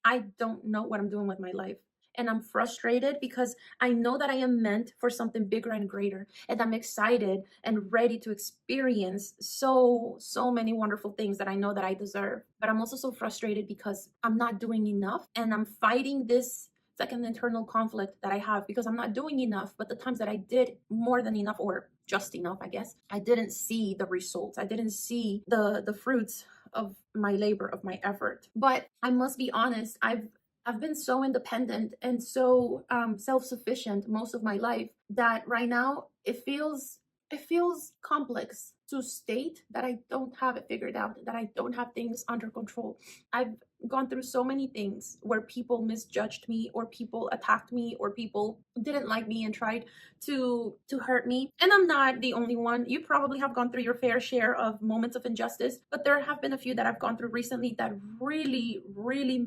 I don't know what I'm doing with my life. And I'm frustrated because I know that I am meant for something bigger and greater. And I'm excited and ready to experience so many wonderful things that I know that I deserve. But I'm also so frustrated because I'm not doing enough. And I'm fighting this. It's like an internal conflict that I have because I'm not doing enough. But the times that I did more than enough, or just enough, I guess, I didn't see the results. I didn't see the fruits of my labor, of my effort. But I must be honest, I've been so independent and so self-sufficient most of my life that right now it feels complex to state that I don't have it figured out, that I don't have things under control. I've gone through so many things where people misjudged me, or people attacked me, or people didn't like me and tried to hurt me. And I'm not the only one. You probably have gone through your fair share of moments of injustice, but there have been a few that I've gone through recently that really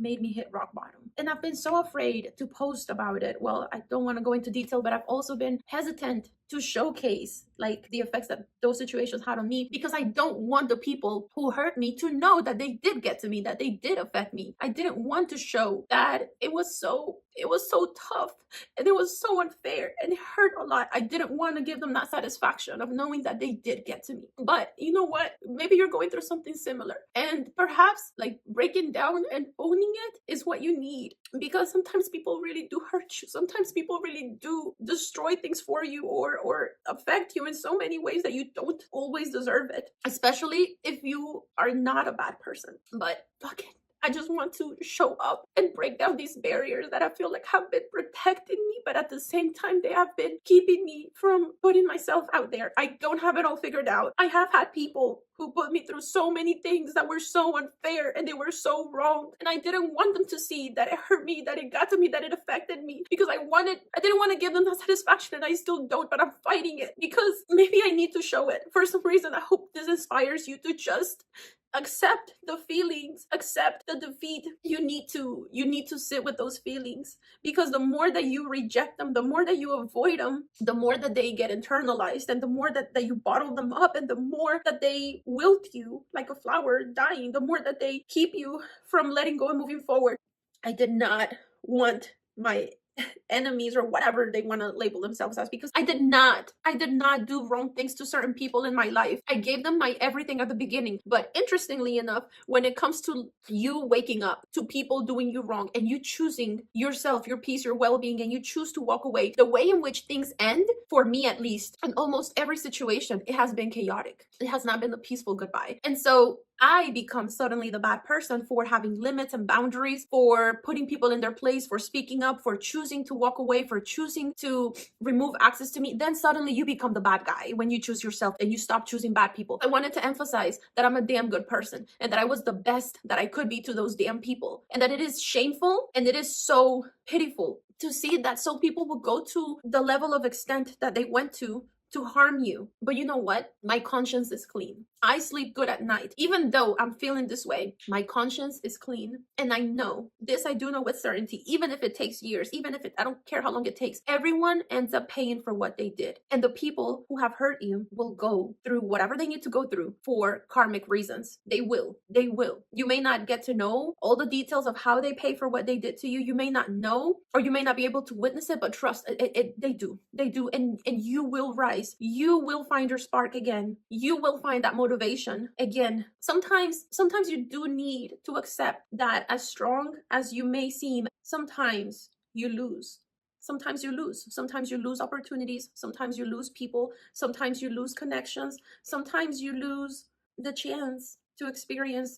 made me hit rock bottom. And I've been so afraid to post about it. Well, I don't want to go into detail, but I've also been hesitant to showcase like the effects that those situations had on me, because I don't want the people who hurt me to know that they did get to me, that they did affect me. I didn't want to show that it was so tough and it was so unfair and it hurt a lot. I didn't want to give them that satisfaction of knowing that they did get to me. But you know what? Maybe you're going through something similar, and perhaps like breaking down and owning it is what you need, because sometimes people really do hurt you. Sometimes people really do destroy things for you, or affect you in so many ways that you don't always deserve it, especially if you are not a bad person. But fuck it, I just want to show up and break down these barriers that I feel like have been protecting me, but at the same time, they have been keeping me from putting myself out there. I don't have it all figured out. I have had people who put me through so many things that were so unfair and they were so wrong. And I didn't want them to see that it hurt me, that it got to me, that it affected me, because I didn't want to give them that satisfaction, and I still don't, but I'm fighting it because maybe I need to show it. For some reason, I hope this inspires you to just accept the feelings, accept the defeat. You need to sit with those feelings, because the more that you reject them, the more that you avoid them, the more that they get internalized, and the more that you bottle them up, and the more that they wilt you like a flower dying, the more that they keep you from letting go and moving forward. I did not want my enemies, or whatever they want to label themselves as, because I did not do wrong things to certain people in my life. I gave them my everything at the beginning. But interestingly enough, when it comes to you waking up to people doing you wrong, and you choosing yourself, your peace, your well-being, and you choose to walk away, the way in which things end, for me at least, in almost every situation, it has been chaotic. It has not been a peaceful goodbye. And so I become suddenly the bad person for having limits and boundaries, for putting people in their place, for speaking up, for choosing to walk away, for choosing to remove access to me. Then suddenly you become the bad guy when you choose yourself and you stop choosing bad people. I wanted to emphasize that I'm a damn good person, and that I was the best that I could be to those damn people, and that it is shameful and it is so pitiful to see that so people will go to the level of extent that they went to harm you. But you know what? My conscience is clean. I sleep good at night. Even though I'm feeling this way, my conscience is clean. And I know this, I do know with certainty, even if it takes years, I don't care how long it takes, everyone ends up paying for what they did. And the people who have hurt you will go through whatever they need to go through for karmic reasons. They will. They will. You may not get to know all the details of how they pay for what they did to you. You may not know, or you may not be able to witness it, but trust, they do. They do. And you will rise. You will find your spark again. You will find that motivation again. Sometimes you do need to accept that, as strong as you may seem, sometimes you lose. Sometimes you lose. Sometimes you lose opportunities. Sometimes you lose people. Sometimes you lose connections. Sometimes you lose the chance to experience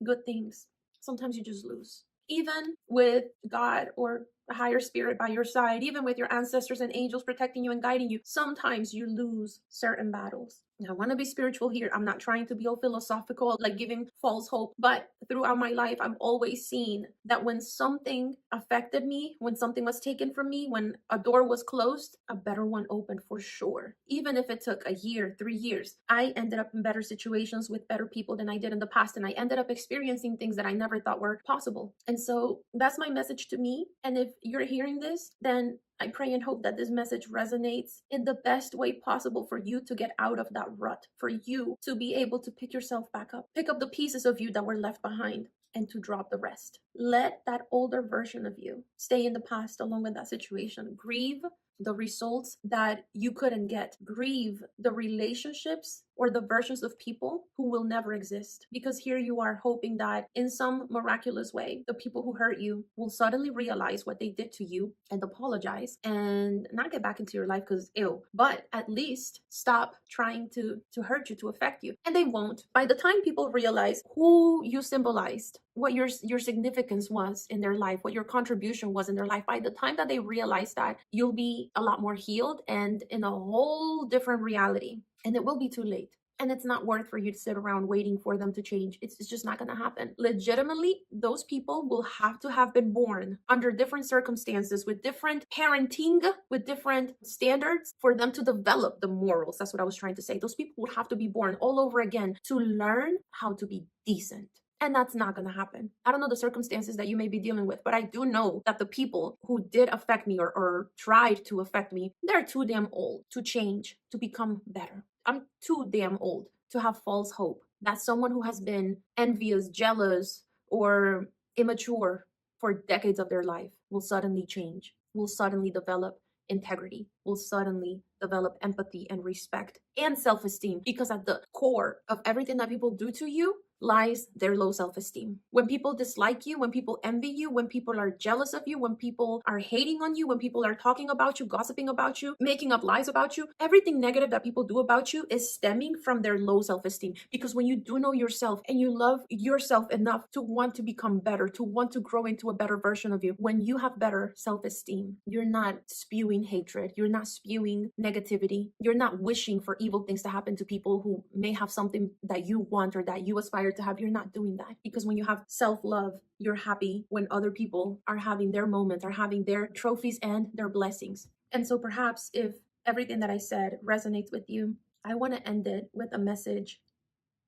good things. Sometimes you just lose. Even with God or a higher spirit by your side, even with your ancestors and angels protecting you and guiding you, sometimes you lose certain battles. Now, I want to be spiritual here. I'm not trying to be all philosophical, like giving false hope, but throughout my life, I've always seen that when something affected me, when something was taken from me, when a door was closed, a better one opened for sure. Even if it took a year, 3 years, I ended up in better situations with better people than I did in the past. And I ended up experiencing things that I never thought were possible. And so that's my message to me. And if you're hearing this, then I pray and hope that this message resonates in the best way possible for you to get out of that rut, for you to be able to pick yourself back up, pick up the pieces of you that were left behind. and to drop the rest. Let that older version of you stay in the past along with that situation. Grieve the results that you couldn't get. Grieve the relationships or the versions of people who will never exist. Because here you are hoping that in some miraculous way, the people who hurt you will suddenly realize what they did to you and apologize and not get back into your life because ew. But at least stop trying to hurt you, to affect you. And they won't. By the time people realize who you symbolized, what your significance was in their life, what your contribution was in their life, by the time that they realize that, you'll be a lot more healed and in a whole different reality. And it will be too late. And it's not worth for you to sit around waiting for them to change. It's just not going to happen. Legitimately, those people will have to have been born under different circumstances, with different parenting, with different standards for them to develop the morals. That's what I was trying to say. Those people would have to be born all over again to learn how to be decent. And that's not going to happen. I don't know the circumstances that you may be dealing with, but I do know that the people who did affect me or tried to affect me, they're too damn old to change, to become better. I'm too damn old to have false hope that someone who has been envious, jealous, or immature for decades of their life will suddenly change, will suddenly develop integrity, will suddenly develop empathy and respect and self-esteem. Because at the core of everything that people do to you lies their low self-esteem. When people dislike you, when people envy you, when people are jealous of you, when people are hating on you, when people are talking about you, gossiping about you, making up lies about you, everything negative that people do about you is stemming from their low self-esteem. Because when you do know yourself and you love yourself enough to want to become better, to want to grow into a better version of you, when you have better self-esteem, you're not spewing hatred, you're not spewing negativity, you're not wishing for evil things to happen to people who may have something that you want or that you aspire to have. You're not doing that. Because when you have self-love, you're happy when other people are having their moments, are having their trophies and their blessings. And so perhaps if everything that I said resonates with you, I want to end it with a message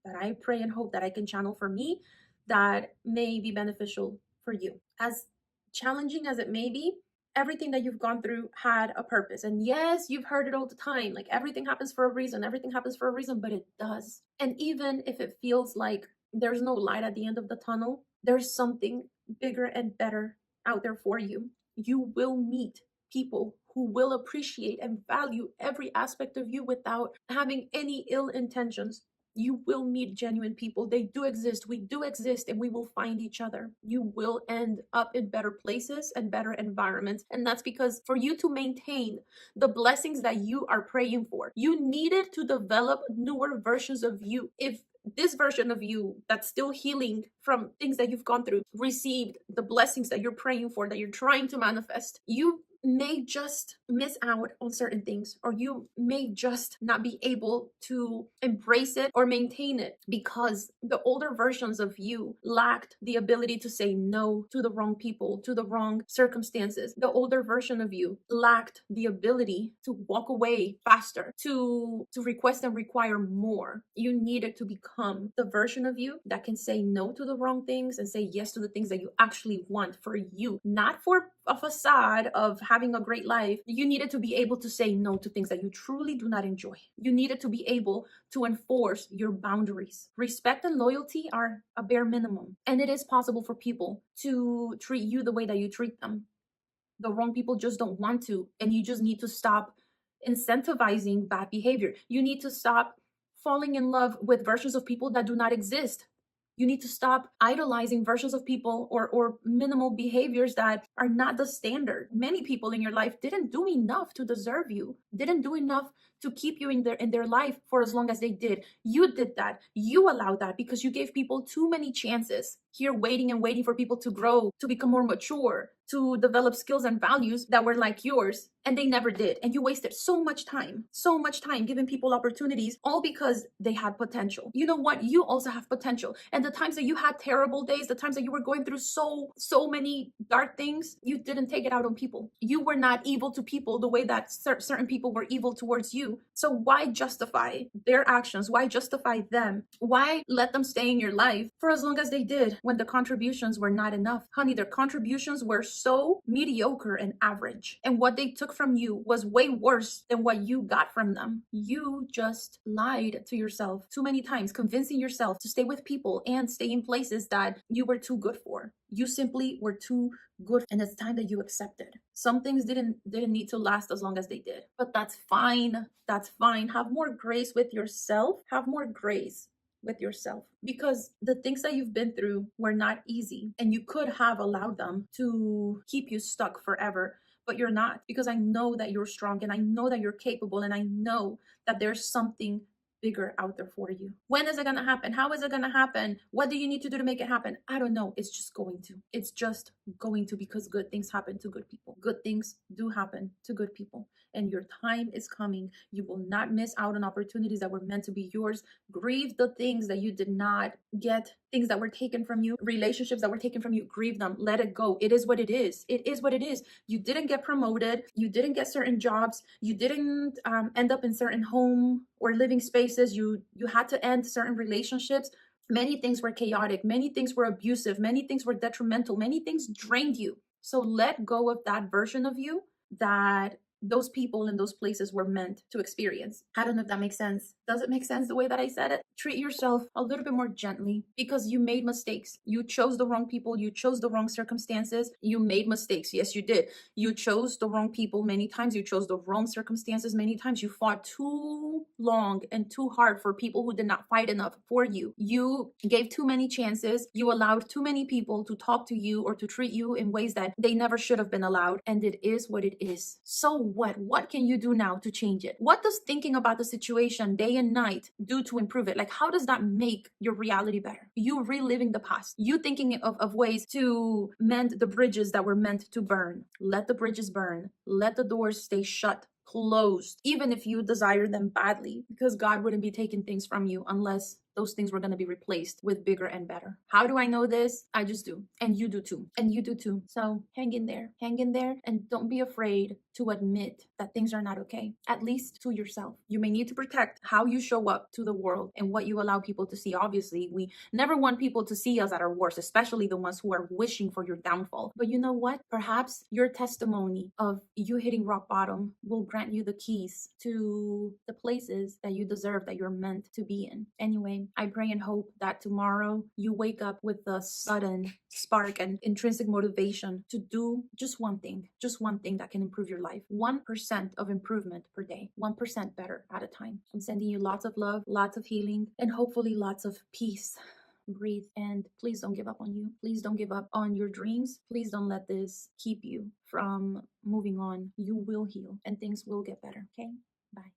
that I pray and hope that I can channel for me that may be beneficial for you. As challenging as it may be, everything that you've gone through had a purpose. And yes, you've heard it all the time. Like, everything happens for a reason. Everything happens for a reason, but it does. And even if it feels like there's no light at the end of the tunnel, there's something bigger and better out there for you. You will meet people who will appreciate and value every aspect of you without having any ill intentions. You will meet genuine people. They do exist. We do exist, and we will find each other. You will end up in better places and better environments. And that's because for you to maintain the blessings that you are praying for, you needed to develop newer versions of you. If this version of you that's still healing from things that you've gone through received the blessings that you're praying for, that you're trying to manifest, you may just miss out on certain things, or you may just not be able to embrace it or maintain it because the older versions of you lacked the ability to say no to the wrong people, to the wrong circumstances. The older version of you lacked the ability to walk away faster, to request and require more. You needed to become the version of you that can say no to the wrong things and say yes to the things that you actually want for you, not for a facade of having a great life. You needed to be able to say no to things that you truly do not enjoy. You needed to be able to enforce your boundaries. Respect and loyalty are a bare minimum, and it is possible for people to treat you the way that you treat them. The wrong people just don't want to, and you just need to stop incentivizing bad behavior. You need to stop falling in love with versions of people that do not exist. You need to stop idolizing versions of people or minimal behaviors that are not the standard. Many people in your life didn't do enough to deserve you, didn't do enough to keep you in their life for as long as they did. You did that. You allowed that because you gave people too many chances. Here waiting and waiting for people to grow, to become more mature, to develop skills and values that were like yours, and they never did. And you wasted so much time giving people opportunities, all because they had potential. You know what? You also have potential. And the times that you had terrible days, the times that you were going through so many dark things, you didn't take it out on people. You were not evil to people the way that certain people were evil towards you. you. So why justify their actions? Why justify them? Why let them stay in your life for as long as they did when the contributions were not enough? Honey, their contributions were so mediocre and average. And what they took from you was way worse than what you got from them. You just lied to yourself too many times, convincing yourself to stay with people and stay in places that you were too good for. You simply were too good, and it's time that you accepted. Some things didn't need to last as long as they did, but that's fine. That's fine. Have more grace with yourself. Have more grace with yourself, because the things that you've been through were not easy, and you could have allowed them to keep you stuck forever, but you're not, because I know that you're strong, and I know that you're capable, and I know that there's something bigger out there for you. When is it going to happen? How is it going to happen? What do you need to do to make it happen? I don't know. It's just going to. It's just going to, because good things happen to good people. Good things do happen to good people. And your time is coming. You will not miss out on opportunities that were meant to be yours. Grieve the things that you did not get, things that were taken from you, relationships that were taken from you. Grieve them. Let it go. It is what it is. It is what it is. You didn't get promoted. You didn't get certain jobs. You didn't end up in certain home or living spaces. You had to end certain relationships. Many things were chaotic. Many things were abusive. Many things were detrimental. Many things drained you. So let go of that version of you that those people in those places were meant to experience. I don't know if that makes sense. Does it make sense the way that I said it? Treat yourself a little bit more gently, because you made mistakes. You chose the wrong people. You chose the wrong circumstances. You made mistakes. Yes, you did. You chose the wrong people many times. You chose the wrong circumstances many times. You fought too long and too hard for people who did not fight enough for you. You gave too many chances. You allowed too many people to talk to you or to treat you in ways that they never should have been allowed. And it is what it is. So what? What can you do now to change it? What does thinking about the situation day and night do to improve it? Like, how does that make your reality better? You reliving the past, you thinking of ways to mend the bridges that were meant to burn. Let the bridges burn. Let the doors stay shut, closed, even if you desire them badly, because God wouldn't be taking things from you unless those things were going to be replaced with bigger and better. How do I know this? I just do. And you do too. And you do too. So hang in there. Hang in there, and don't be afraid to admit that things are not okay, at least to yourself. You may need to protect how you show up to the world and what you allow people to see. Obviously, we never want people to see us at our worst, especially the ones who are wishing for your downfall. But you know what? Perhaps your testimony of you hitting rock bottom will grant you the keys to the places that you deserve, that you're meant to be in. Anyway, I pray and hope that tomorrow you wake up with a sudden spark and intrinsic motivation to do just one thing that can improve your life. 1% of improvement per day, 1% better at a time. I'm sending you lots of love, lots of healing, and hopefully lots of peace. Breathe, and please don't give up on you. Please don't give up on your dreams. Please don't let this keep you from moving on. You will heal and things will get better. Okay? Bye.